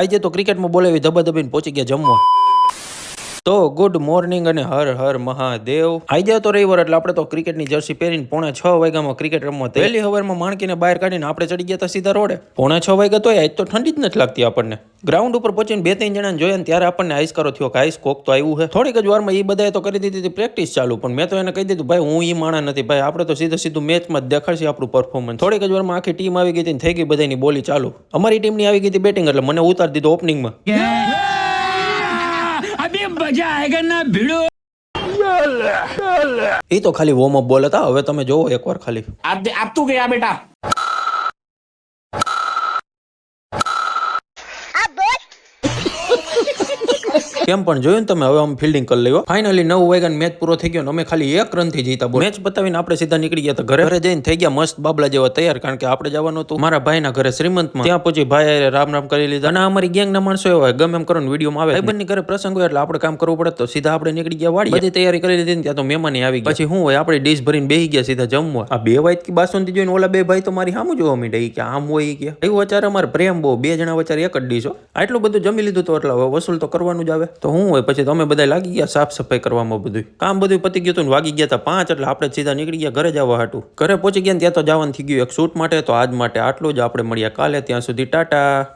આજે તો ક્રિકેટમાં બોલાવી ધબાધબીને પહોંચી ગયા જમવા. તો ગુડ મોર્નિંગ અને હર હર મહાદેવ. આજે તો રવિવાર એટલે આપણે તો ક્રિકેટની જર્સી પહેરીને 5:30 વાગ્યામાં ક્રિકેટ રમવા વહેલી હવારમાં માણકીને બહાર કાઢીને આપણે ચડી ગયા હતા સીધા રોડે. 5:30 વાગ્યા તો આજ તો ઠંડી જ નથી લાગતી આપણને. ગ્રાઉન્ડ ઉપર પહોંચીને 2-3 જણાને જોયા ને ત્યારે આપણને આઈસકારો થયો કે આઈસ કોક તો આવ્યું છે. થોડીક જ વારમાં એ બધાએ તો કરી દીધી હતી પ્રેક્ટિસ ચાલુ, પણ મેં તો એને કહી દીધું ભાઈ હું એ માણા નથી ભાઈ, આપણે તો સીધું મેચમાં જ દેખાડશે આપણું પરફોર્મન્સ. થોડીક જ વારમાં આખી ટીમ આવી ગઈ હતી થઈ ગઈ બધાની બોલી ચાલુ. અમારી ટીમની આવી ગઈ હતી બેટિંગ એટલે મને ઉતારી દીધો ઓપનિંગમાં. એ તો ખાલી વોર્મ અપ બોલ હતા, હવે તમે જોવો એકવાર ખાલી. आप तू गया बेटा. કેમ પણ જોયું ને તમે, હવે અમે ફિલ્ડિંગ કરી લેવો. ફાઇનલી 9 વાગ્યાનો મેચ પૂરો થઈ ગયો ને અમે ખાલી 1 રનથી જીતા. મેચ પતાવીને આપણે સીધા નીકળી ગયા હતા ઘરે જઈને થઈ ગયા મસ્ત બાબલા જેવા તૈયાર, કારણ કે આપણે જવાનું હતું મારા ભાઈના ઘરે શ્રીમંતમાં. ત્યાં પછી ભાઈ રામ રામ કરી લીધા અને અમારી ગેંગના માણસો એવા ગમે એમ કરો ને વિડીયોમાં આવે. ભાઈબંધની ઘરે પ્રસંગ હોય એટલે આપણે કામ કરવું પડે, તો સીધા આપણે નીકળી ગયા વાડી. બધી તૈયારી કરી લીધી ત્યાં તો મહેમાન આવી ગયા. પછી શું હોય આપણે ડીશ ભરીને બેસી ગયા સીધા જમવા. આ 2 વાઈટ કી બાસુંદી જોઈને ઓલા 2 ભાઈ તો મારી સામું જોવા માંડ્યા કે આમ હોય કે એવું. વચારે અમારે પ્રેમ બહુ, 2 જણા વચારે એક જ ડીશ હો. આટલું બધું જમી લીધું તો એટલે વસૂલ તો કરવાનું જ આવે. તો શું હોય પછી અમે બધા લાગી ગયા સાફ સફાઈ કરવામાં. બધું કામ બધું પતી ગયું હતું ને વાગી ગયા હતા 5 એટલે આપણે સીધા નીકળી ગયા ઘરે જવા હાટું. ઘરે પહોંચી ગયા ત્યાં તો જવાનું થઈ ગયું એક શૂટ માટે. તો આજ માટે આટલું જ, આપણે મળ્યા કાલે, ત્યાં સુધી ટાટા.